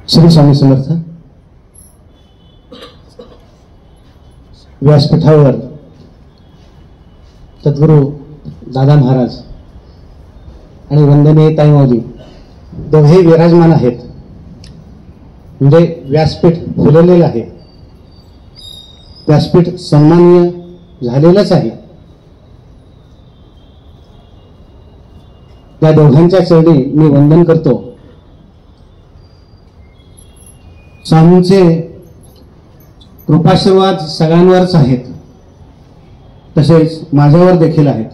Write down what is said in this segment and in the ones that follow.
श्री स्वामी समर्थ. व्यासपीठावर सद्गुरू दादा महाराज आणि वंदनीय ताई माऊली दोघेही विराजमान आहेत. म्हणजे व्यासपीठ फुललेलं आहे, व्यासपीठ सन्माननीय झालेलंच आहे. त्या दोघांच्या चरणी मी वंदन करतो. स्वामींचे कृपाशीर्वाद सगळ्यांवरच आहेत, तसेच माझ्यावर देखील आहेत.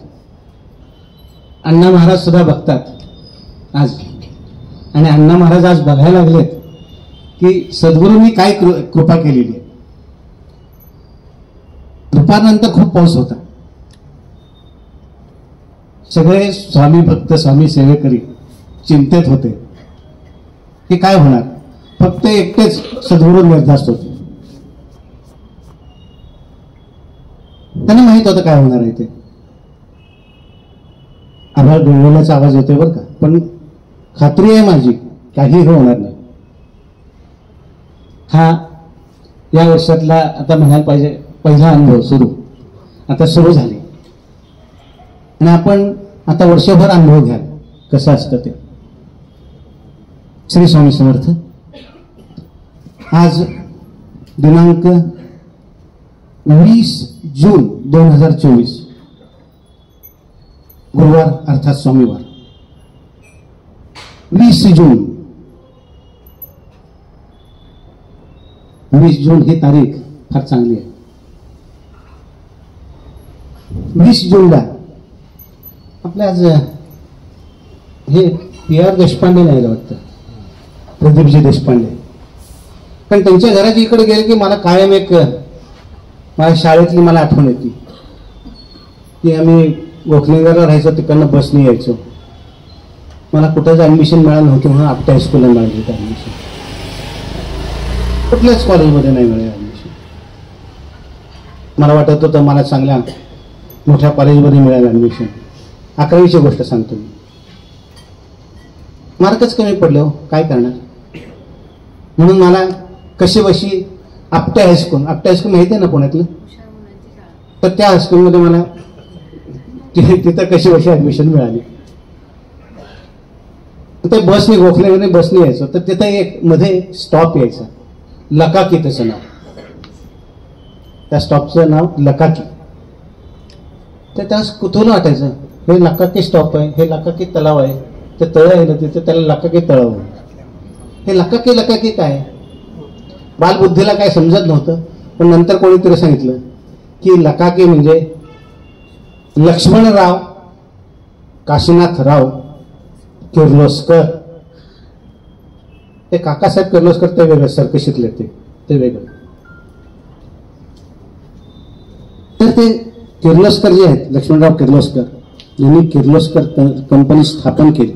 अण्णा महाराज सुद्धा बघतात आज, आणि अण्णा महाराज आज बघायला लागलेत की सद्गुरूंनी काय कृपा केलेली आहे. दुपारनंतर खूप पाऊस होता. सगळे स्वामी भक्त स्वामी सेवेकरी चिंतेत होते की काय होणार. फक्त एकटेच सद्गुरू निर्धास्त होते. त्यांना माहित होतं काय होणार आहे ते. आभाळ गुळगुळण्याचा आवाज येतोय बरं का, पण खात्री आहे माझी काहीही होणार नाही. हा या वर्षातला आता म्हणायला पाहिजे पहिला अनुभव आता सुरू झाले, आणि आपण आता वर्षभर अनुभव घ्याल कसं असतं ते. श्री स्वामी समर्थ. आज दिनांक 20 जून 2024 गुरुवार अर्थात सोमवार. 20 जून ही तारीख फार चांगली आहे. 20 जूनला आपल्या आज हे PR देशपांडे नाही वाटतं, प्रदीपजी देशपांडे. कारण त्यांच्या घराच्या इकडे गेले की मला कायम एक माझ्या शाळेतली मला आठवण येते की आम्ही गोखलेगावला राहायचो, तिकडनं बसने यायचो. मला कुठंच ऍडमिशन मिळालं नव्हतं म्हणून आपट्या हायस्कूलला मिळाली होती ऍडमिशन. कुठल्याच कॉलेजमध्ये नाही मिळालं ऍडमिशन. मला वाटत होतं मला चांगल्या मोठ्या कॉलेजमध्ये मिळालं ऍडमिशन. 11वीची गोष्ट सांगतो मी. मार्कच कमी पडले हो, काय करणार. म्हणून मला कशी बशी आपट्या हायस्कूल माहिती आहे ना पुण्यातलं, तर त्या हायस्कूलमध्ये मला तिथं कशी बशी ऍडमिशन मिळाली. ते बसने गोखलेमध्ये बसने यायचो, तर तिथं एक मध्ये स्टॉप यायचा लकाकी, त्याचं नाव, त्या स्टॉपचं नाव लकाकी. तर त्यास कुतूहल वाटायचं हे लकाकी स्टॉप आहे, हे लकाकी तलाव आहे, ते तळ आहे ना तिथे, त्याला लकाकी तळाव. हे लकाकी काय. बालबुद्धीला काय समजत नव्हतं. पण नंतर कोणीतरी सांगितलं की लकाकी म्हणजे लक्ष्मणराव काशीनाथराव किर्लोस्कर. ते काकासाहेब किर्लोस्कर ते वेगळं, सर्कशीतले ते वेगळं. तर ते किर्लोस्कर जे आहेत, लक्ष्मणराव किर्लोस्कर यांनी किर्लोस्कर कंपनी स्थापन केली.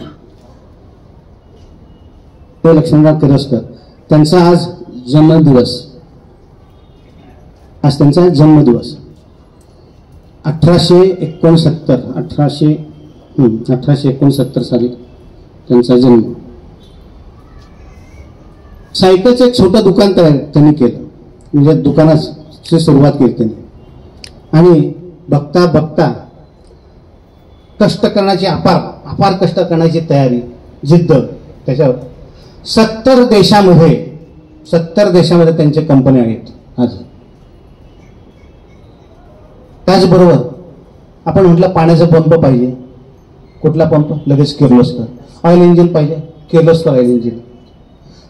ते लक्ष्मणराव किर्लोस्कर, त्यांचा आज जन्मदिवस. 1869 साली त्यांचा जन्म. सायकलचं एक छोटं दुकान त्यांनी केलं, म्हणजे दुकानाची सुरुवात केली त्यांनी. आणि बघता बघता कष्ट करण्याची अपार कष्ट करण्याची तयारी, जिद्द त्याच्यावर 70 देशामध्ये त्यांच्या कंपन्या आहेत आज. त्याचबरोबर आपण म्हटलं पाण्याचा पंप पाहिजे, कुठला पंप, लगेच किर्लोस्कर. ऑइल इंजिन पाहिजे, किर्लोस्कर ऑइल इंजिन.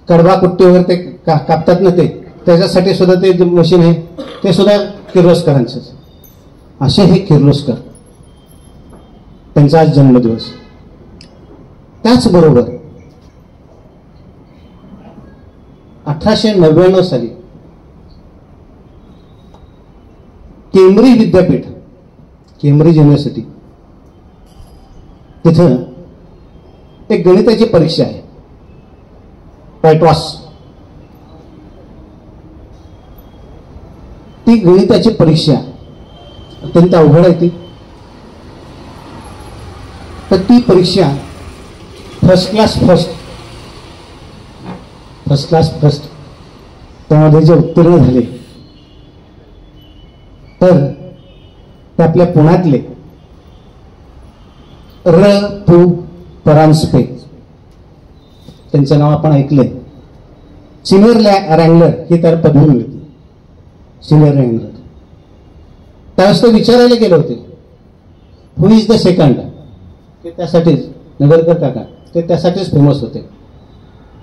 कडबा कुट्टी वगैरे ते कापतात ना, ते त्याच्यासाठी सुद्धा ते मशीन आहे, ते सुद्धा किर्लोस्करांचं. असे हे किर्लोस्कर, त्यांचा आज जन्मदिवस. त्याचबरोबर 1899 साली केम्ब्रिज विद्यापीठ, केम्ब्रिज युनिव्हर्सिटी, तिथं एक गणिताची परीक्षा आहे, पॅटॉस. ती गणिताची परीक्षा अत्यंत अवघड आहे ती. तर ती परीक्षा फर्स्ट फर्स्ट क्लास फर्स्ट त्यामध्ये जे उत्तीर्ण झाले तर ते आपल्या पुण्यातले पु परांजपे त्यांचं नाव आपण ऐकलंय. सिनियर रँगलर ही त्याला पदवी मिळते, सिनियर रँगलर. त्यावेळेस ते विचारायला गेले होते हु इज द सेकंड. ते त्यासाठीच नगरकर काका ते त्यासाठीच फेमस होते.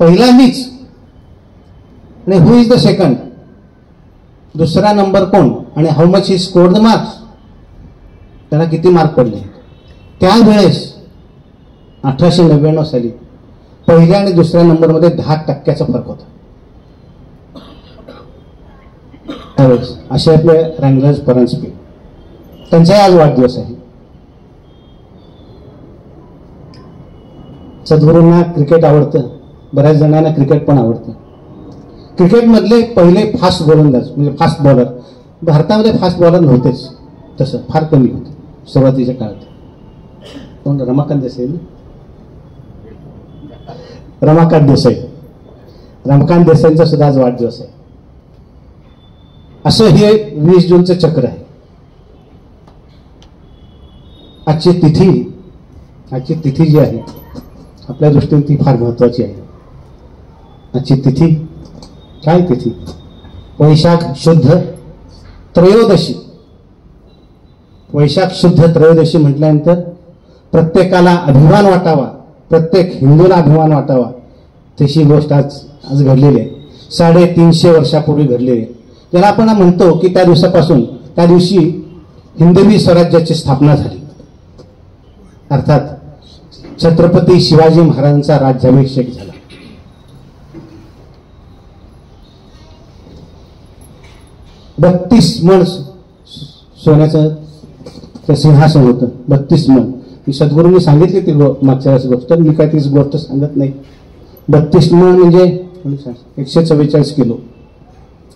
पहिला मीच आणि हु इज द सेकंड, दुसरा नंबर कोण आणि how much he score the marks, त्यांना किती मार्क पडले. त्यावेळेस 1899 साली पहिल्या आणि दुसऱ्या नंबरमध्ये 10% फरक होता. त्यावेळेस असे आपले रँगलर्स परांजपे, त्यांचाही आज वाढदिवस आहे. सद्गुरूंना क्रिकेट आवडतं, बऱ्याच जणांना क्रिकेट पण आवडतं. क्रिकेटमधले पहिले फास्ट गोलंदाज म्हणजे फास्ट बॉलर, भारतामध्ये फास्ट बॉलर नव्हतेच, तसं फार कमी होते सुरुवातीच्या काळात. कोण? रमाकांत देसाई. रमाकांत देसाई, रमाकांत देसाईंचा सुद्धा आज वाढदिवस आहे. असं हे 20 जूनचं चक्र आहे. आजची तिथी जी आहे आपल्या दृष्टीने ती फार महत्वाची आहे. आजची तिथी काय तिथी? वैशाख शुद्ध त्रयोदशी. वैशाख शुद्ध त्रयोदशी म्हटल्यानंतर प्रत्येकाला अभिमान वाटावा, प्रत्येक हिंदूला अभिमान वाटावा तशी गोष्ट आज घडलेली आहे. 350 वर्षापूर्वी घडलेली आहे. ज्याला आपण म्हणतो की त्या दिवसापासून त्या दिवशी हिंदवी स्वराज्याची स्थापना झाली. अर्थात छत्रपती शिवाजी महाराजांचा राज्याभिषेक झाला. बत्तीस मन सोन्याचं ते सिंहासन होतं. 32 मन. सद्गुरूंनी सांगितली ती मागच्या वेळेस गोष्ट, मी काय तीच गोष्ट सांगत नाही. 32 मन म्हणजे 144 किलो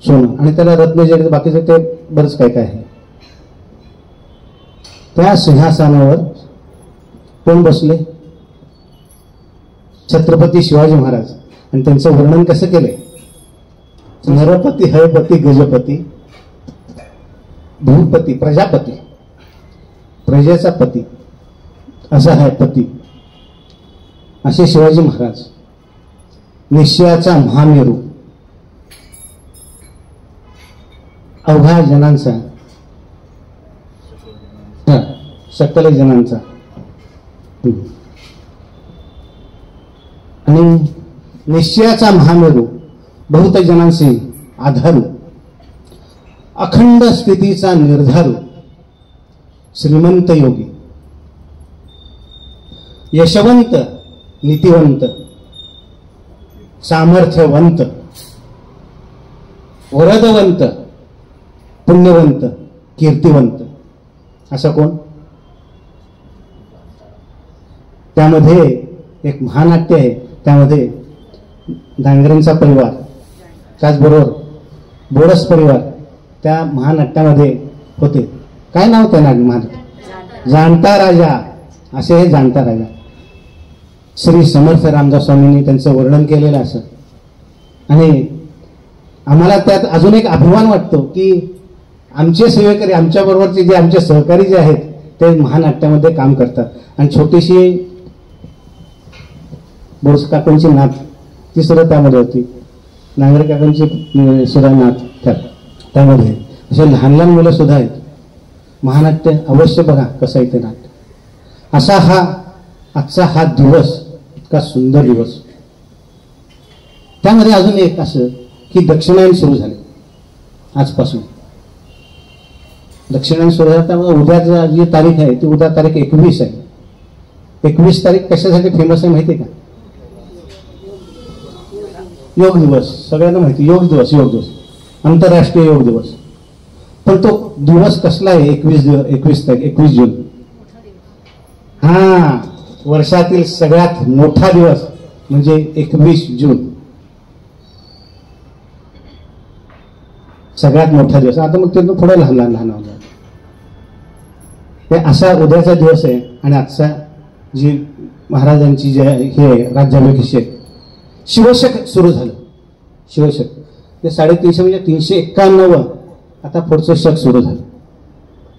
सोनं आणि त्याला रत्न जे बाकीचं ते बरंच काय काय आहे. त्या सिंहासनावर कोण बसले? छत्रपती शिवाजी महाराज. आणि त्यांचं वर्णन कसं केलंय? नरपती, हयपती, गजपती, भूपती, प्रजापती, प्रजेचा पती असा आहे पती. असे शिवाजी महाराज निश्चयाचा महामेरू, अवघा जनांचा, सकल जनांचा आणि निश्चयाचा महामेरू, बहुत जनांचे आधारू, अखंड स्थितीचा निर्धारू, श्रीमंत योगी, यशवंत, नीतिवंत, सामर्थ्यवंत, वरदवंत, पुण्यवंत, कीर्तिवंत. असं कोण? त्यामध्ये एक महानाट्य आहे. त्यामध्ये डांगरेंचा परिवार, त्याचबरोबर बोडस परिवार त्या महानाट्यामध्ये होते. काय नाव त्या महानाट्य? जाणता राजा. असे हे जाणता राजा. श्री समर्थ रामदास स्वामींनी त्यांचं वर्णन केलेलं असं. आणि आम्हाला त्यात अजून एक अभिमान वाटतो की आमचे सेवेकरी, आमच्या बरोबरचे जे आमचे सहकारी जे आहेत ते महानाट्यामध्ये काम करतात. आणि छोटीशी बोरस काकांची नात ती सुद्धा त्यामध्ये होती. नांगर काकांची सुद्धा नात त्यामध्ये. असे लहान लहान मुलं सुद्धा आहेत. महानाट्य अवश्य बघा कसं आहे ते नाट्य. असा आजचा हा दिवस इतका सुंदर दिवस. त्यामध्ये अजून एक असं की दक्षिणायन सुरू झाले आजपासून. दक्षिणायन सुरू झाला त्यामुळे उद्याची जी तारीख आहे ती उद्या तारीख 21 आहे. 21 तारीख कशासाठी फेमस आहे माहिती आहे का? योग दिवस. सगळ्यांना माहिती योग दिवस आंतरराष्ट्रीय योग दिवस. पण तो दिवस कसला आहे? 21 जून. हा, वर्षातील सगळ्यात मोठा दिवस म्हणजे 21 जून. सगळ्यात मोठा दिवस. आता मग ते पुढे लहान होणार. ते असा उद्याचा दिवस आहे. आणि आजचा जी महाराजांची जे हे राज्याभिषेक शिवशक सुरू झालं. शिवशक. ते 350 म्हणजे 391 आता पुढचं शक सुरू झालं.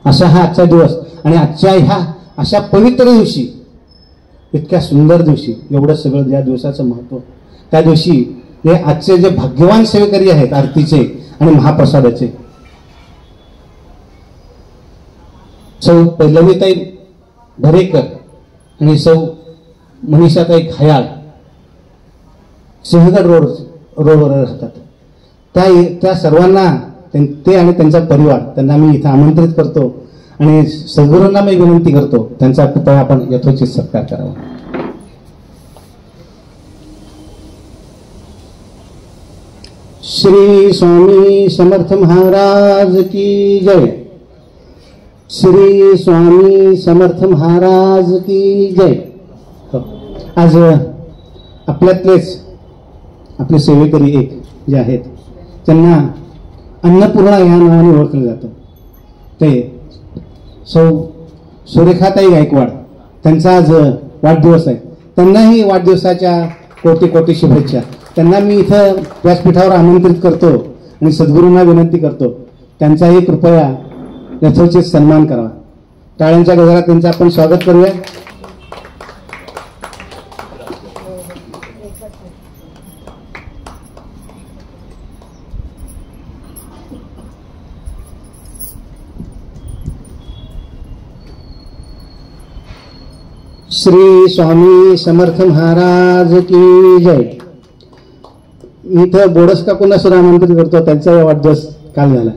असा हा आजचा दिवस. आणि आजच्या ह्या अशा पवित्र दिवशी, इतक्या सुंदर दिवशी, एवढं सगळं ज्या दिवसाचं महत्व, त्या दिवशी हे आजचे जे भाग्यवान सेवेकरी आहेत आरतीचे आणि महाप्रसादाचे, सौ पल्लवीताई भरेकर आणि सौ मनीषाताई खयाळ सिंहगड रोडवर राहतात. त्या सर्वांना ते आणि त्यांचा परिवार, त्यांना मी इथं आमंत्रित करतो आणि सद्गुरूंना मी विनंती करतो त्यांचा पुतळा आपण यथोचित सत्कार करावा. श्री स्वामी समर्थ महाराज की जय. श्री स्वामी समर्थ महाराज की जय. आज आपल्यातलेच आपले सेवेकरी एक जे आहेत, त्यांना अन्नपूर्णा या नावाने ओळखलं जातं, ते सौ सुरेखाताई गायकवाड, त्यांचा आज वाढदिवस आहे. त्यांनाही वाढदिवसाच्या कोटी कोटी शुभेच्छा. त्यांना मी इथं व्यासपीठावर आमंत्रित करतो आणि सद्गुरूंना विनंती करतो त्यांचाही कृपया यथोचित सन्मान करावा. टाळ्यांच्या गजरात त्यांचं आपण स्वागत करूया. श्री स्वामी समर्थ महाराज की जय. इथं बोडस काकूंना सुद्धा आमंत्रित करतो, त्यांचा वाढदिवस काल झाला.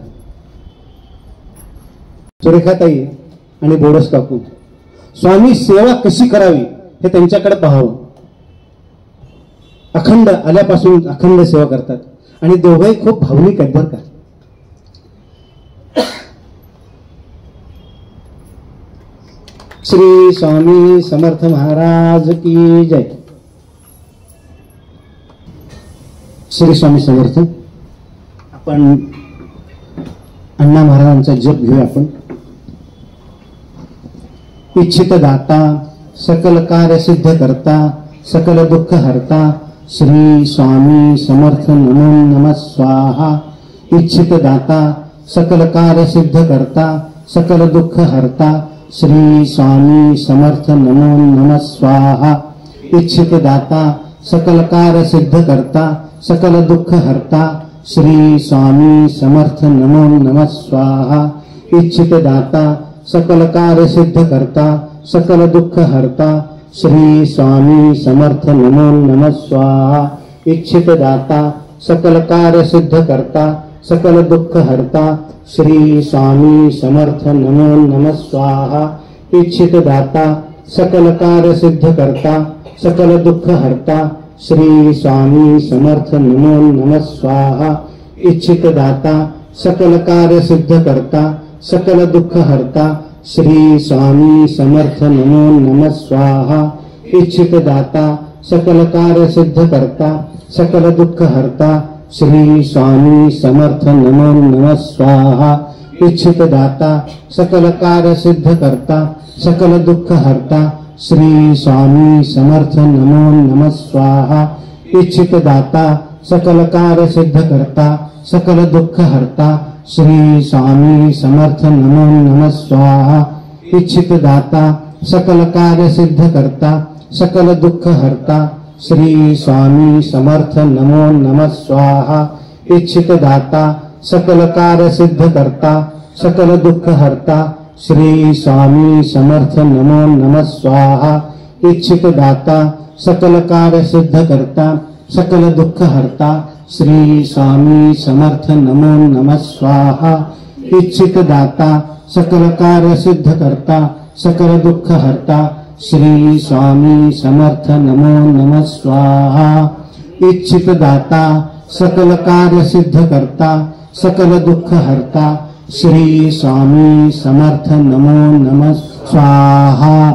सुरेखाताई आणि बोडस काकू, स्वामी सेवा कशी करावी हे त्यांच्याकडे पाहावं. अखंड आल्यापासून अखंड सेवा करतात आणि दोघंही खूप भावनिक आहेत बरं का. श्री स्वामी समर्थ महाराज की जय. श्री स्वामी समर्थ. आपण अण्णा महाराजांचा जप घेऊया. आपण इच्छित दाता सकल कार्य सिद्ध करता सकल दुःख हरता श्री स्वामी समर्थ नमो नमः स्वाहा. इच्छित दाता सकल कार्य सिद्ध करता सकल दुःख हरता श्री स्वामी समर्थ नमो नमः स्वाहा. इच्छित दाता सकल कार्य सिद्ध करता सकल दुःख हरता श्री स्वामी समर्थ नमो नमः स्वाहा. इच्छित दाता सकल कार्य सिद्ध करता सकल दुःख हरता श्री स्वामी समर्थ नमो नमः स्वाहा. इच्छित दाता सकल कार्य सिद्ध करता सकल दुःख हरता श्री स्वामी समर्थ नमो नमः स्वाहा. इच्छित दाता सकल कार्य सिद्ध करता सकल दुःख हरता श्री स्वामी समर्थ नमो नमः स्वाहा. इच्छित दाता सकल कार्य सिद्ध करता सकल दुःख हरता श्री स्वामी समर्थ नमो नमः स्वाहा. इच्छित दाता सकल कार्य सिद्ध करता सकल दुःख हरता श्री स्वामी समर्थ नमो नमः स्वाहा. इच्छित दाता सकल कार्य सिद्ध करता सकल दुःख हरता श्री स्वामी समर्थ नमो नमः स्वाहा. इच्छित दाता सकल कार्य सिद्ध करता सकल दुःख हरता श्री स्वामी समर्थ नमो नमः स्वाहा. इच्छित दाता सकल कार्य सिद्ध करता सकल दुःख हरता श्री स्वामी समर्थ नमो नमः स्वाहा. इच्छित दाता सकल कार्य सिद्ध करता सकल दुःख हरता श्री स्वामी समर्थ नमो नमः स्वाहा. इच्छित दाता सकल कार्य सिद्ध करता सकल दुःख हरता श्री स्वामी समर्थ नमो नमः स्वाहा. इच्छित दाता सकल कार्य सिद्ध करता सकल दुःख हरता श्री स्वामी समर्थ नमो नमः स्वाहा. इच्छित दाता सकल कार्य सिद्ध करता सकल दुःख हरता श्री स्वामी समर्थ नमो नमः स्वाहा.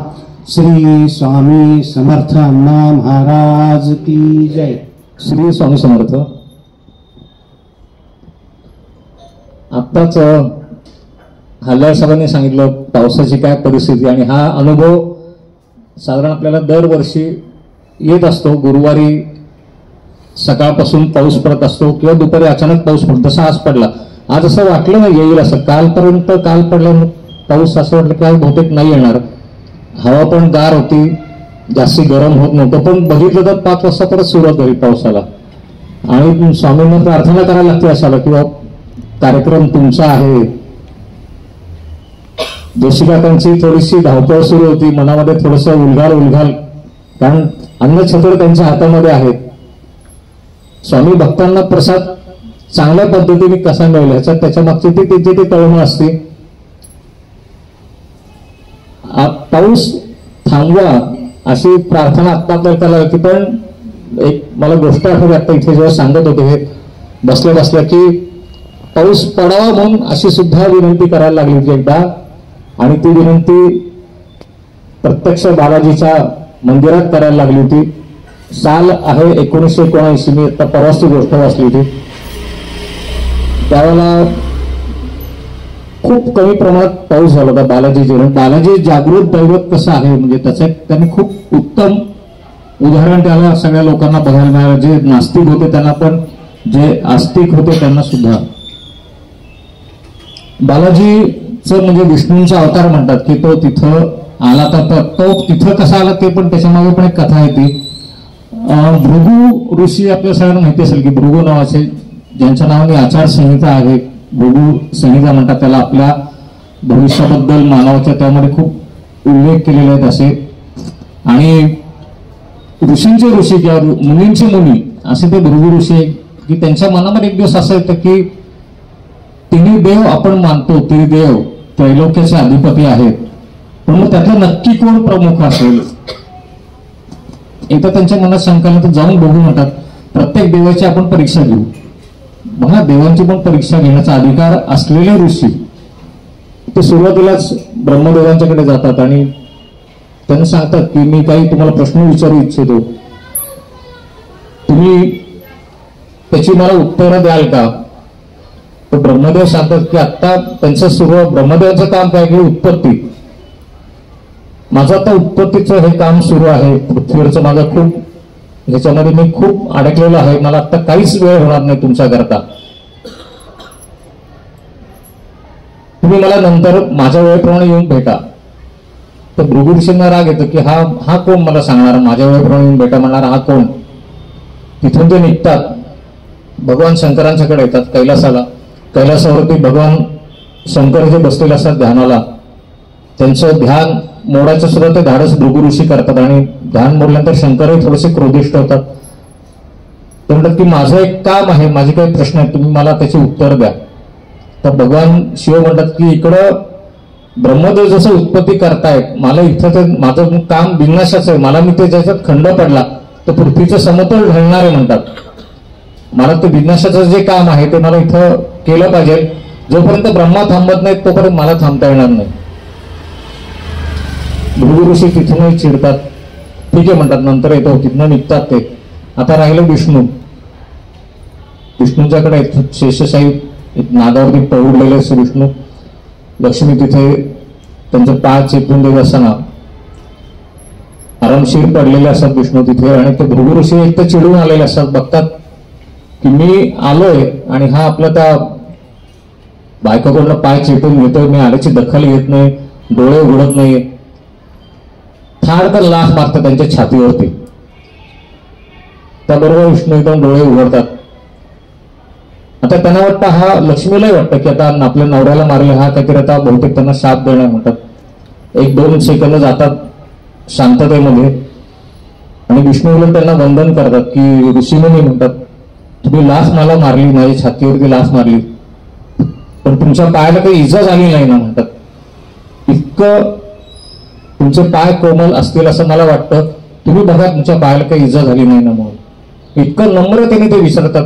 श्री स्वामी समर्थ अण्णा महाराज की जय. श्री स्वामी समर्थ. आत्ताच हल्ल्या साहेबांनी सांगितलं पावसाची काय परिस्थिती, आणि हा अनुभव साधारण आपल्याला दरवर्षी येत असतो. गुरुवारी सकाळपासून पाऊस पडत असतो किंवा दुपारी अचानक पाऊस पडतो, तसा आज पडला. आज असं वाटलं नाही येईल असं. काल पडला पाऊस, असं वाटलं की आज बहुतेक नाही येणार. हवा पण गार होती, जास्ती गरम होत नव्हतं. पण बघितलं तर 5 वाजता परत सुरुवात झाली पावसाला. आणि स्वामींना प्रार्थना करायला लागते असायला किंवा कार्यक्रम तुमचा आहे. जोशीकाकांची थोडीशी धावपळ सुरू होती, मनामध्ये थोडंसं उलघाल, कारण अन्नछत्र त्यांच्या हातामध्ये आहेत. स्वामी भक्तांना प्रसाद चांगल्या पद्धतीने कसा मिळेल ह्याच्यात त्याच्या मागची ती तळमळ असते. पाऊस थांबवा अशी प्रार्थना आता त्याला होती. पण एक मला गोष्ट आठवली आता इथे जेव्हा सांगत होते हे बसल्या की पाऊस पडावा म्हणून अशी सुद्धा विनंती करायला लागली होती एकदा. आणि ती विनंती प्रत्यक्ष बाबाजीच्या मंदिरात करायला लागली होती. साल आहे 1979. मी आता परवाची गोष्ट वाचली होती. त्यावेळेला खूप कमी प्रमाणात पाऊस झाला होता बालाजी जागृत दैवत कसं आहे म्हणजे त्याचं त्यांनी खूप उत्तम उदाहरण त्याला सगळ्या लोकांना बघायला मिळालं. जे नास्तिक होते त्यांना पण, जे आस्तिक होते त्यांना सुद्धा. बालाजीचं म्हणजे विष्णूंचा अवतार म्हणतात की तो तिथं आला. तर तो तिथं कसा आला ते पण त्याच्यामागे पण एक कथा आहे. ती भृगू ऋषी आपल्या सगळ्यांना माहिती असेल की भृगू नावाचे, ज्यांच्या नावाने आचारसंहिता आहे, भृगू संहिता म्हणतात त्याला. आपल्या भविष्याबद्दल मानवाच्या त्यामध्ये खूप उल्लेख केलेले आहेत असे. आणि ऋषींचे ऋषी किंवा मुनींचे मुनी असे ते भृगू ऋषी की त्यांच्या मनामध्ये एक दिवस असं येतं की तिन्ही देव आपण मानतो, त्रिदेव त्रैलोक्याचे अधिपती आहेत, पण मग त्यातलं नक्की कोण प्रमुख असेल. एकदा त्यांच्या मनात शंका आली तर जाऊन बघू म्हणतात. प्रत्येक देवाची आपण परीक्षा घेऊ. बघा, देवांची पण परीक्षा घेण्याचा अधिकार असलेले ऋषी ते सुरुवातीलाच ब्रह्मदेवांच्याकडे जातात आणि त्यांना सांगतात की मी काही तुम्हाला प्रश्न विचारू इच्छितो, तुम्ही त्याची मला उत्तरं द्याल का. तर ब्रह्मदेव सांगतात की आता त्यांचं सुरुवात, ब्रह्मदेवाचं काम काय की उत्पत्ती. माझं आता उत्पत्तीचं हे काम सुरू आहे. पृथ्वीवरचं माझं खूप ह्याच्यामध्ये मी खूप अडकलेलो आहे. मला आता काहीच वेळ होणार नाही तुमच्याकरता. तुम्ही मला नंतर माझ्या वेळेप्रमाणे येऊन भेटा. तर भृगू ऋषींना राग येतो की हा कोण मला सांगणार, माझ्या वेळेप्रमाणे येऊन भेटा म्हणणार हा कोण. तिथून ते निघतात, भगवान शंकरांच्याकडे येतात कैलासाला. कैलासावरती भगवान शंकर जे बसलेले असतात ध्यानाला, त्यांचं ध्यान मोडायचं सुद्धा ते धाडस भृगू ऋषी करतात. आणि ध्यान मोडल्यानंतर शंकरही थोडेसे क्रोधिष्ट होतात. ते म्हणतात की माझं एक काम आहे, माझे काही प्रश्न आहेत, तुम्ही मला त्याची उत्तर द्या. तर भगवान शिव म्हणतात की इकडं ब्रह्मदेव जसं उत्पत्ती करतायत, मला इथं ते माझं काम विनाशाचं आहे. मला मी ते ज्याच्यात खंड पडला तर पृथ्वीचं समतोल ढळणार आहे म्हणतात. मला ते विनाशाचं जे काम आहे ते मला इथं केलं पाहिजे. जोपर्यंत ब्रह्मा थांबत नाहीत तोपर्यंत मला थांबता येणार नाही. भृगू ऋषी तिथूनही चिडतात. ठीक आहे म्हणतात, नंतर येतो. तिथनं निघतात ते. आता राहिलं विष्णू. विष्णूंच्याकडे शेषशाही नागावरती पडलेले असे विष्णू. लक्ष्मी तिथे त्यांचे पाय चेपून देत असताना आरामशीर पडलेले असतात विष्णू तिथे. आणि ते भृगू ऋषी एक तर चिडून आलेले असतात. बघतात की मी आलोय आणि हा आपल्या त्या बायकोकडनं पाय चेपून घेतोय, मी आल्याची दखल घेत नाही, डोळे उघडत नाही. थाडकन लाथ मारतात त्यांच्या छातीवरती. त्याबरोबर विष्णू एकदम डोळे उघडतात. आता त्यांना वाटतं, हा लक्ष्मीलाही वाटतं की आता आपल्या नवऱ्याला मारले, हा काहीतरी आता बहुतेक त्यांना शाप देणार म्हणतात. 1-2 सेकंद जातात शांततेमध्ये आणि विष्णू त्यांना वंदन करतात की ऋषीमुनी म्हणतात, तुम्ही लाच मला मारली, माझ्या छातीवरती लाच मारली, पण तुमच्या पायाला काही इजा झाली नाही ना म्हणतात. इतकं तुमचे पाय कोमल असतील असं मला वाटतं, तुम्ही बघा तुमच्या पायाला काही इजा झाली नाही ना म्हणून. इतकं नम्रतेने ते विचारतात.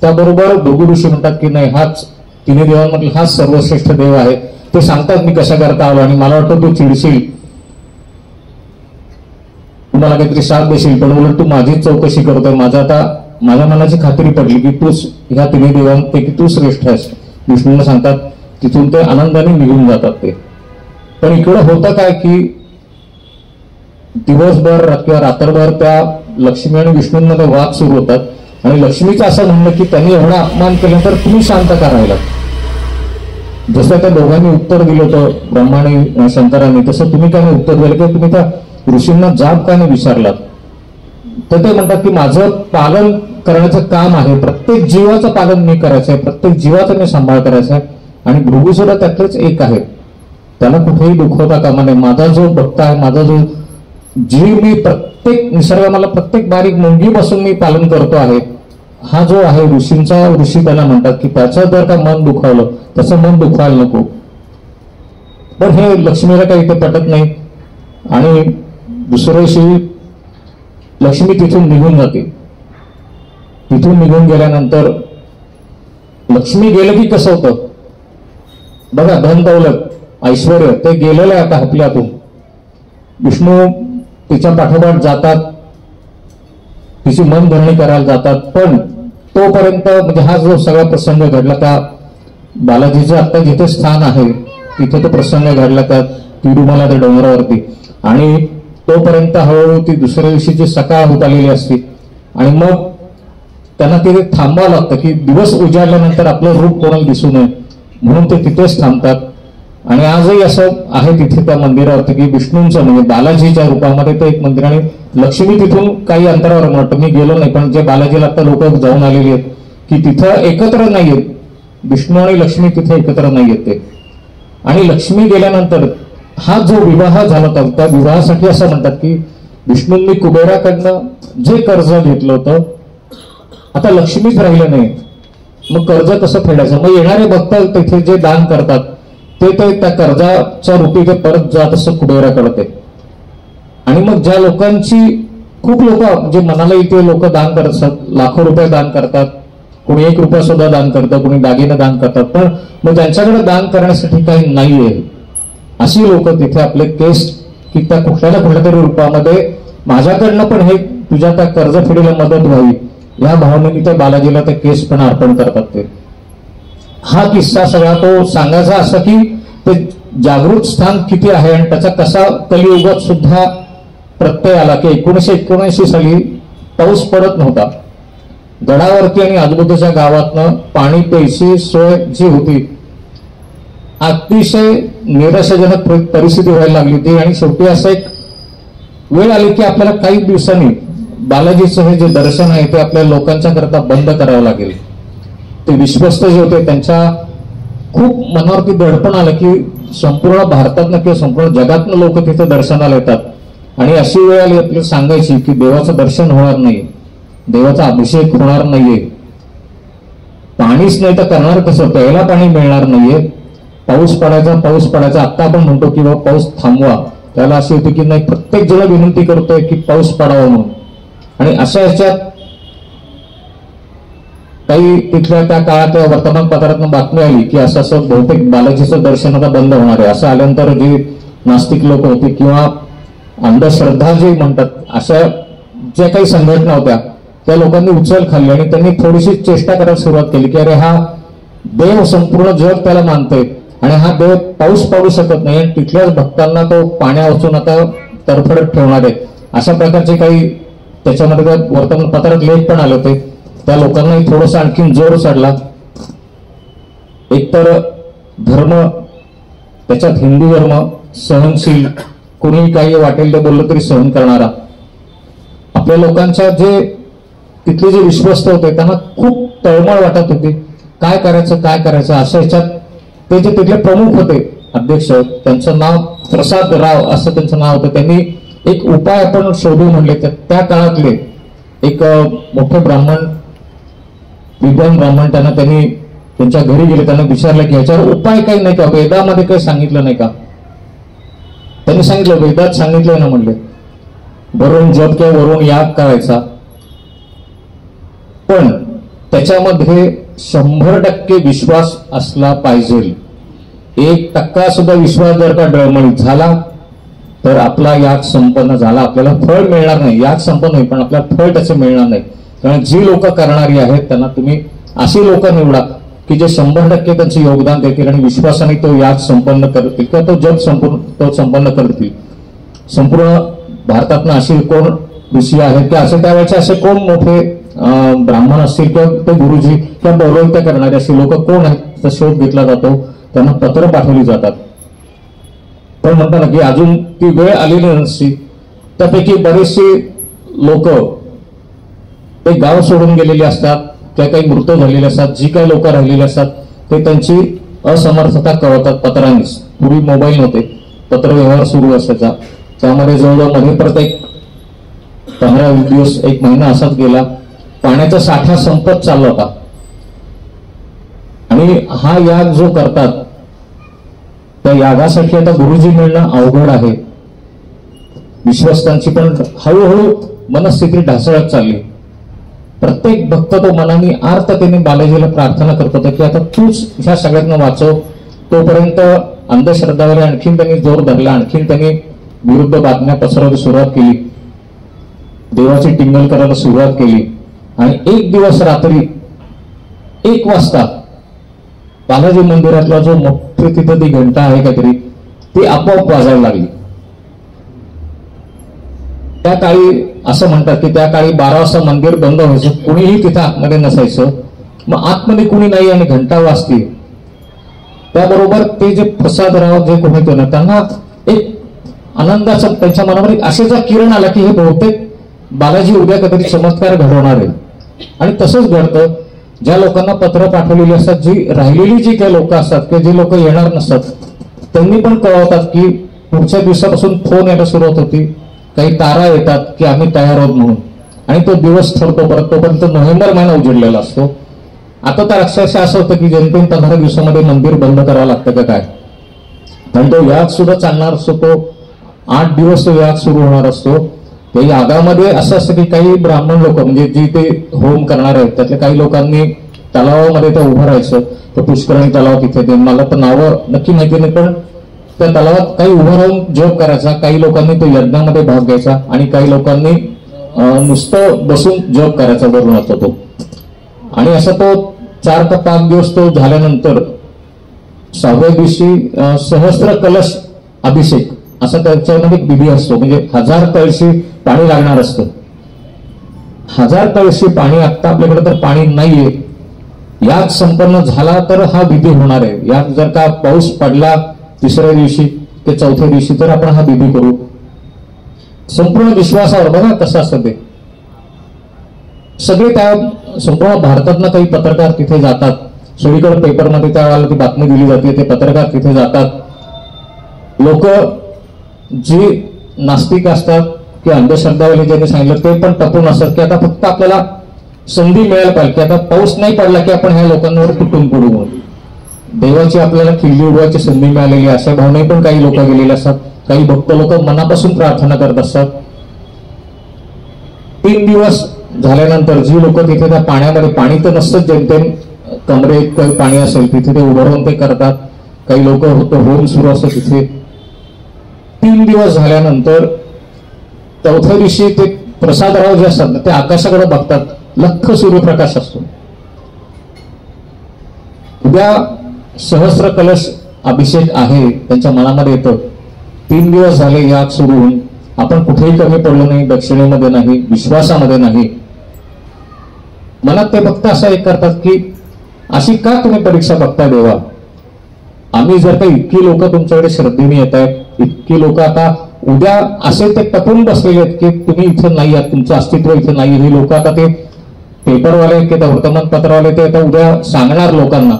त्याबरोबर भृगू ऋषी म्हणतात की नाही, हाच तिन्ही देवांमधील हाच सर्वश्रेष्ठ देव आहे. ते सांगतात मी कशा करता आलो आणि मला वाटतं तू चिडशील, तुम्हाला काहीतरी शाप देशील, पण उलट तू माझीच चौकशी करतोय. माझ्या मनाची खात्री पडली की तूच ह्या तिन्ही देवांपैकी तू श्रेष्ठ आहेस. विष्णूंना सांगतात. तिथून ते आनंदाने निघून जातात ते. पण इकडं होतं काय की दिवसभर किंवा रात्रभर त्या लक्ष्मी आणि विष्णूंमध्ये वाद सुरू होतात. आणि लक्ष्मीचं असं म्हणणं की त्यांनी एवढा अपमान केला तर तुम्ही शांत का राहिलात. जसं त्या दोघांनी उत्तर दिलं होतं ब्रह्माने शंकरांनी, तसं तुम्ही काय उत्तर दिलं की तुम्ही त्या ऋषींना जाब का नाही विचारलात. तर ते म्हणतात की माझं पालन करण्याचं काम आहे, प्रत्येक जीवाचं पालन मी करायचं आहे, प्रत्येक जीवाचा मी सांभाळ करायचा आहे. आणि भृगू सुद्धा त्यातलेच एक आहे, त्याला कुठेही दुखवता कामा नये. माझा जो भक्त आहे, माझा जो जीव, मी प्रत्येक निसर्ग, मला प्रत्येक बारीक मुंगीपासून मी पालन करतो आहे. हा जो आहे ऋषींचा, ऋषी त्याला म्हणतात की त्याचं जर का मन दुखावलं, त्याचं मन दुखवायला नको. पण हे लक्ष्मीला काही इथे पटत नाही. आणि दुसऱ्या दिवशी लक्ष्मी तिथून निघून जाते. तिथून निघून गेल्यानंतर लक्ष्मी गेलं की कसं होतं बघा, धन दौलत ऐश्वर ते गेलेलं आहे आता आपल्यातून. विष्णू तिच्या पाठोपाठ जातात, तिची मनधरणी करायला जातात. पण तोपर्यंत म्हणजे हा जो सगळा प्रसंग घडला, त्या बालाजीचं आता जिथे स्थान आहे तिथे तो प्रसंग घडला, त्या तिरुमला त्या डोंगरावरती. आणि तोपर्यंत हळूहळू ती दुसऱ्या दिवशीची सकाळ होत आलेली असते. आणि मग त्यांना तिथे थांबावं लागतं की दिवस उजाडल्यानंतर आपलं रूप कोणाला दिसू नये, म्हणून ते तिथेच थांबतात. आणि आजही असं आहे तिथे त्या मंदिरावरती की विष्णूंचं म्हणजे बालाजीच्या रूपामध्ये ते एक मंदिर. आणि लक्ष्मी तिथून काही अंतरावर म्हणतो, मी गेलो नाही, पण जे बालाजीला आता लोक जाऊन आलेली आहेत की तिथं एकत्र नाहीयेत, विष्णू आणि लक्ष्मी तिथे एकत्र नाहीयेत ते. आणि लक्ष्मी गेल्यानंतर हा जो विवाह झाला होता, त्या विवाहासाठी असं म्हणतात की विष्णूंनी कुबेराकडनं जे कर्ज घेतलं होतं, आता लक्ष्मीच राहिलं नाही, मग कर्ज कसं फेडायचं. मग येणारे भक्त तिथे जे दान करतात ते त्या कर्जाच्या रूपी ते परत जात असं कुबेराकडे. आणि मग ज्या लोकांची खूप लोक जे मनाला इथे लोक दान करतात, लाखो रुपये दान करतात, कोणी 1 रुपया सुद्धा दान करतं, कोणी दागिने दान करतात, पण मग त्यांच्याकडे दान करण्यासाठी काही नाहीये, अशी लोक तिथे आपले केस की त्या कुठल्या ना कुठल्या तरी रूपामध्ये माझ्याकडनं पण हे तुझ्या त्या कर्जफेडीला मदत व्हावी या भावनेने त्या बालाजीला ते केस पण अर्पण करतात. ते हा किस्सा सगळा तो सांगायचा असं की ते जागृत स्थान किती आहे आणि त्याचा कसा कलियुगात सुद्धा प्रत्यय आला की 1979 साली पाऊस पडत नव्हता. गडावरती आणि आजूबाजूच्या गावातनं पाणी प्यायची सोय जी होती अतिशय निराशाजनक परिस्थिती व्हायला लागली होती. आणि शेवटी असं एक वेळ आली की आपल्याला काही दिवसांनी बालाजीचं हे जे दर्शन आहे ते आपल्या लोकांच्या करता बंद करावं लागेल. ते विश्वस्त जे होते त्यांच्या खूप मनावरती दडपण आलं की संपूर्ण भारतातनं किंवा संपूर्ण जगातनं लोक तिथे दर्शनाला येतात. आणि अशी वेळ आली आपल्याला सांगायची की देवाचं दर्शन होणार नाही, देवाचा अभिषेक होणार नाहीये, पाणीच नाही तर करणार कसं, प्यायला पाणी मिळणार नाहीये, पाऊस पडायचा. आता आपण म्हणतो की बाबा पाऊस थांबवा, त्याला अशी होती की नाही प्रत्येक जण विनंती करतोय की पाऊस पडावा म्हणून. आणि अशा ह्याच्यात काही तिथल्या त्या काळात वर्तमानपत्रातून बातमी आली की असं असं बहुतेक बालाजीचं दर्शन आता बंद होणार आहे. असं आल्यानंतर जे नास्तिक लोक होते किंवा अंधश्रद्धा जे म्हणतात अशा ज्या काही संघटना होत्या त्या लोकांनी उचल खाल्ली आणि त्यांनी थोडीशी चेष्टा करायला सुरुवात केली की अरे हा देव संपूर्ण जग त्याला मानतोय आणि हा देव पाऊस पाडू शकत नाही आणि तिथल्याच भक्तांना तो पाण्या वाचून आता तरफडत ठेवणार आहे. अशा प्रकारचे काही त्याच्यामध्ये वर्तमानपत्रात लेख पण आले होते. त्या लोकांनाही थोडंसं आणखीन जोर चढला. एकतर धर्म, त्याच्यात हिंदू धर्म सहनशील, कोणीही काही वाटेल ते बोललं तरी सहन करणारा. आपल्या लोकांच्या जे तिथले जे विश्वस्त होते त्यांना खूप तळमळ वाटत होती, काय करायचं अशा ह्याच्यात ते जे तिथले प्रमुख होते अध्यक्ष, त्यांचं नाव प्रसाद राव असं त्यांचं नाव होतं. त्यांनी एक उपाय आपण शोधू म्हणले. त्या काळातले एक मोठे ब्राह्मण, विद्वान ब्राह्मण, त्यांनी त्यांच्या घरी गेले, त्यांना विचारलं की ह्याच्यावर उपाय काही नाही का, वेदामध्ये काही सांगितलं नाही का. त्यांनी सांगितलं वेदात सांगितलंय ना म्हणले, वरून जप किंवा वरून याग करायचा, पण त्याच्यामध्ये 100% विश्वास असला पाहिजे. 1% सुद्धा विश्वास जर का डळमळीत झाला तर आपला याग संपन्न झाला. आपल्याला फळ मिळणार नाही, याग संपन्न होईल पण आपल्याला फळ त्याचे मिळणार नाही. कारण जी लोक करणारी आहेत त्यांना तुम्ही अशी लोक निवडा की जे 100% त्यांचे योगदान देतील आणि विश्वासाने तो याग संपन्न करतील किंवा तो जग संपन्न करतील. संपूर्ण भारतातनं अशी कोण ऋषी आहेत की असे त्यावेळेचे असे कोण मोठे ब्राह्मण असतील किंवा ते गुरुजी किंवा पौरोहित्य करणारे असे लोक कोण आहेत त्याचा शोध घेतला जातो, त्यांना पत्र पाठवली जातात. पण म्हणतात ना की अजून ती वेळ आलेली नसती. त्यापैकी बरेचसे लोक ते गाव सोडून गेलेले असतात किंवा काही मृत झालेले असतात. जी काही लोक राहिलेली असतात ते त्यांची असमर्थता कळवतात पत्रांनीच. पूर्वी मोबाईल नव्हते, पत्रव्यवहार सुरू असायचा. त्यामध्ये जवळजवळ मध्ये प्रत्येक 15-20 दिवस, 1 महिना असाच गेला. पाण्याचा साठा संपत चालला होता आणि हा याग जो करतात त्या यागासाठी आता गुरुजी मिळणं अवघड आहे. विश्वस्तांची पण हळूहळू मनस्थिती ढासळत चालली. प्रत्येक भक्त तो मनाने आर्ततेने बालाजीला प्रार्थना करत होता की आता तूच ह्या सगळ्यांना वाचव. तोपर्यंत अंधश्रद्धावर आणखीन त्यांनी जोर धरला, आणखीन त्यांनी विरुद्ध बातम्या पसरवायला सुरुवात केली, देवाची टिंगल करायला सुरुवात केली. आणि एक दिवस रात्री 1 वाजता बालाजी मंदिरातला जो मोठी तिथं ती घंटा आहे काहीतरी ती आपोआप वाजायला लागली. त्या काळी असं म्हणतात की त्या काळी 12 वाजता मंदिर बंद व्हायचं, कुणीही तिथं आतमध्ये नसायचं. मग आतमध्ये कुणी नाही आणि घंटा वाजते. त्याबरोबर ते जे प्रसादराव जे कोणी होते ना त्यांना एक आनंदाचा त्यांच्या मनावर एक आशेचा किरण आला की हे बहुतेक बालाजी उद्या कधी चमत्कार घडवणार आहे. आणि तसंच घडतं. ज्या लोकांना पत्र पाठवलेली असतात, जी राहिलेली जी काही लोक असतात किंवा जे लोक येणार नसतात त्यांनी पण कळवतात की पुढच्या दिवसापासून फोन यायला सुरुवात होती, काही तारा येतात की आम्ही तयार आहोत म्हणून. आणि तो दिवस ठरतो परत. तोपर्यंत नोव्हेंबर महिना उजडलेला असतो. आता तर अक्षरशः असं होतं की जेमतेम 15 दिवसामध्ये मंदिर बंद करावं लागतं का काय. पण तो याग सुद्धा चालणार असतो. तो 8 दिवस तो याग सुरू होणार असतो. त्या यागामध्ये असं असतं की काही ब्राह्मण लोक म्हणजे जी ते होम करणार आहेत त्यातल्या काही लोकांनी तलावामध्ये ते उभं राहायचं. तो पुष्करणी तलाव तिथे ते मला तर नावं नक्की माहिती नाही, पण त्या तलावात काही उभं राहून जप करायचा, काही लोकांनी तो यज्ञामध्ये भाग घ्यायचा आणि काही लोकांनी नुसतं बसून जप करायचा वरून होता तो. आणि असा तो 4 का 5 दिवस तो झाल्यानंतर 6व्या दिवशी सहस्त्र कलश अभिषेक असा त्याच्यामध्ये एक विधी असतो. म्हणजे 1000 कळशी पाणी लागणार असतं. 1000 कळशी पाणी. आता आपल्याकडे तर पाणी नाहीये. याग संपन्न झाला तर हा विधी होणार आहे. याग जर का पाऊस पडला 3ऱ्या दिवशी ते 4थ्या दिवशी तर आपण हा विधी करू. संपूर्ण विश्वासावर. बघा कसं असतं ते. सगळे त्या संपूर्ण भारतातनं काही पत्रकार तिथे जातात. सगळीकडे पेपरमध्ये त्यावेळेला ती बातमी दिली जाते. ते पत्रकार तिथे जातात. लोक जी नास्तिक असतात किंवा अंधश्रद्धावाले ज्यांनी सांगितलं ते पण टपून असतात की आता फक्त आपल्याला संधी मिळायला पाहिजे की आता पाऊस नाही पडला की आपण ह्या लोकांवर तुटून पडू म्हणून. देवाची आपल्याला खिल्ली उडवायची संधी मिळालेली अशा भावने पण काही लोक गेलेले असतात. काही भक्त लोक मनापासून प्रार्थना करत असतात. 3 दिवस झाल्यानंतर जी लोक तिथे त्या पाण्यामध्ये, पाणी तर नसतंच, जेमतेम कमरेत काही पाणी असेल तिथे ते उभं राहून ते करतात. काही लोक होम सुरू असतं तिथे. 3 दिवस झाल्यानंतर 4थ्या दिवशी ते प्रसादराव जे असतात ते आकाशाकडे बघतात. लख्ख सूर्यप्रकाश असतो. उद्या सहस्त्र कलश अभिषेक आहे त्यांच्या मनामध्ये येतं. 3 दिवस झाले याग सुरू होऊन. आपण कुठेही कमी पडलो नाही, दक्षिणेमध्ये नाही, विश्वासामध्ये नाही. मनात ते फक्त असं एक करतात की अशी का तुम्ही परीक्षा बघता देवा. आम्ही जर का इतकी लोक तुमच्याकडे श्रद्धेने येत आहेत, इतकी लोक आता उद्या असे ते टपून बसलेले आहेत की तुम्ही इथे नाही आहात, तुमचं अस्तित्व इथे नाही. हे लोक आता ते पेपरवाले किंवा वर्तमानपत्रवाले ते आता उद्या सांगणार लोकांना.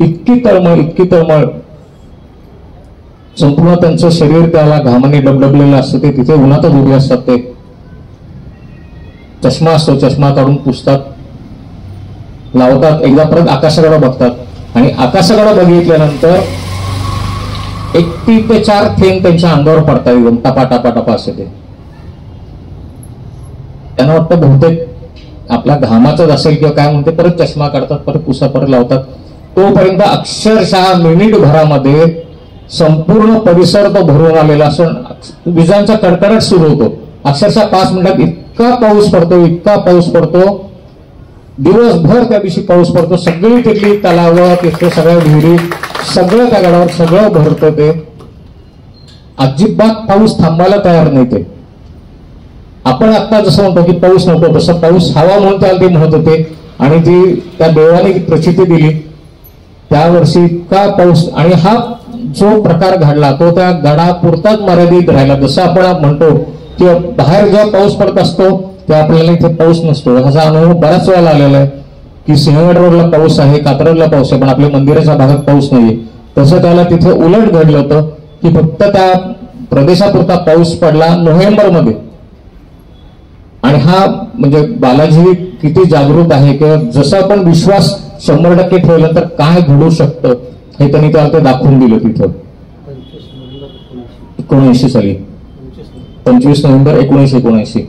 इतकी तळमळ संपूर्ण त्यांचं शरीर त्याला घामाने डबडबलेलं असतं. ते तिथे उन्हातच उभे असतात. ते चष्मा असतो, चष्मा काढून पुसतात, लावतात, एकदा परत आकाशाकडे बघतात आणि आकाशाकडे बघितल्यानंतर 1 ते 4 थेंब त्यांच्या अंगावर पडतात. एकदम टपा टपा टपा असे ते. त्यांना वाटतं बहुतेक आपल्या घामाचाच असेल किंवा काय म्हणते. परत चष्मा काढतात, परत पुसा, परत लावतात. तोपर्यंत अक्षरशः मिनिटभरामध्ये संपूर्ण परिसर तो भरून आलेला असून विजांचा कडकडाट सुरू होतो. अक्षरशः 5 मिनिटात इतका पाऊस पडतो, इतका पाऊस पडतो. दिवसभर त्या दिवशी पाऊस पडतो. सगळी तिथली तलावं, तिथले सगळ्या विहिरी, सगळं त्या गडावर सगळं भरतं. ते अजिबात पाऊस थांबायला तयार नाही. ते आपण आता जसं म्हणतो की पाऊस नव्हतो, तसं पाऊस हवा म्हणून त्याला ते म्हणत होते. आणि ती त्या देवाने प्रचिती दिली त्या वर्षी इतका पाऊस. आणि हा जो प्रकार घडला तो त्या गडापुरताच मर्यादित राहिला. जसं आपण म्हणतो की बाहेर जेव्हा पाऊस पडत असतो तेव्हा आपल्याला इथे पाऊस नसतो. ह्याचा अनुभव बऱ्याच वेळा आलेला आहे की सिंहगड रोडला पाऊस आहे, कात्रजला पाऊस आहे, पण आपल्या मंदिराच्या भागात पाऊस नाहीये. तसं त्याला तिथे उलट घडलं होतं की फक्त त्या प्रदेशापुरता पाऊस पडला नोव्हेंबरमध्ये. आणि हा म्हणजे बालाजी किती जागृत आहे किंवा जसं आपण विश्वास 100% ठेवलं तर काय घडू शकतं हे त्यांनी त्याला ते दाखवून दिलं तिथं. 1979 साली 25 नोव्हेंबर 1979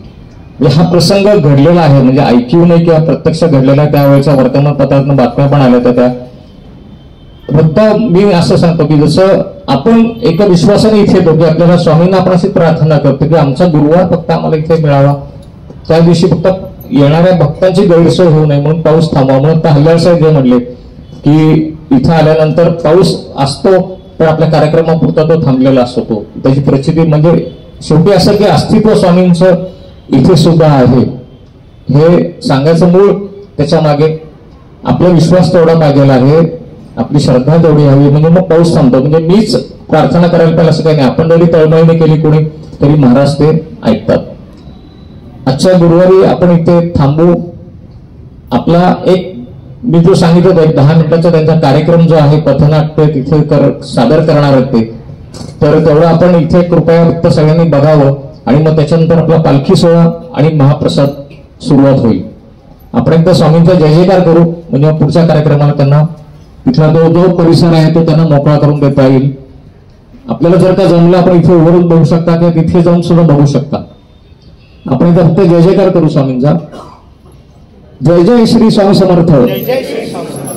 म्हणजे हा प्रसंग घडलेला आहे. म्हणजे ऐक्यू नाही किंवा प्रत्यक्ष घडलेला आहे. त्यावेळेच्या वर्तमानपत्रातून बातम्या पण आल्या त्या. फक्त मी असं सांगतो की जसं आपण एका विश्वासाने इथे येतो की आपल्याला स्वामींना आपण अशी प्रार्थना करतो की आमचा गुरुवार फक्त आम्हाला इथे मिळावा, त्या दिवशी फक्त येणाऱ्या भक्तांची गैरसोय होऊ नये म्हणून पाऊस थांबवा. म्हणून हल्लाळ साहेब जे म्हणले की इथं आल्यानंतर पाऊस असतो पण आपल्या कार्यक्रमापुरता तो थांबलेला असतो. तो त्याची प्रचिती म्हणजे शेवटी असं की अस्तित्व स्वामींचं इथे सुद्धा आहे हे सांगायचं मूळ. त्याच्या मागे आपला विश्वास तेवढा पाहिजे आहे, आपली श्रद्धा तेवढी हवी म्हणजे मग पाऊस थांबतो. म्हणजे मीच प्रार्थना करायला पाहिजे असं काही नाही. आपण जरी तळमळीने केली कोणी तरी महाराज ते ऐकतात. आजच्या गुरुवारी आपण इथे थांबू. आपला एक मी जो सांगितलं एक 10 मिनिटाचा त्यांचा कार्यक्रम जो आहे पथनाट्य तिथे सादर करणार आहेत ते, तर तेवढं आपण इथे कृपया फक्त सगळ्यांनी बघावं. आणि मग त्याच्यानंतर आपला पालखी सोहळा आणि महाप्रसाद सुरुवात होईल. आपण एकदा स्वामींचा जय जयकार करू म्हणजे पुढच्या कार्यक्रमाला त्यांना तिथला जो परिसर आहे तो त्यांना मोकळा करून देता येईल. आपल्याला जर का जमलं आपण इथे उभारून बघू शकता किंवा तिथे जाऊन सुद्धा बघू शकता. आपण इथे फक्त जय जयकार करू स्वामींचा. जय जय श्री स्वामी समर्थ, जय जय श्री स्वामी समर्थ,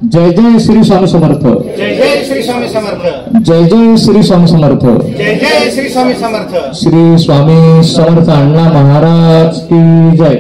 जय जय श्री स्वामी समर्थ, जय जय श्री स्वामी समर्थ, जय जय श्री स्वामी समर्थ, जय जय श्री स्वामी समर्थ. श्री स्वामी समर्थ अण्णा महाराज की जय.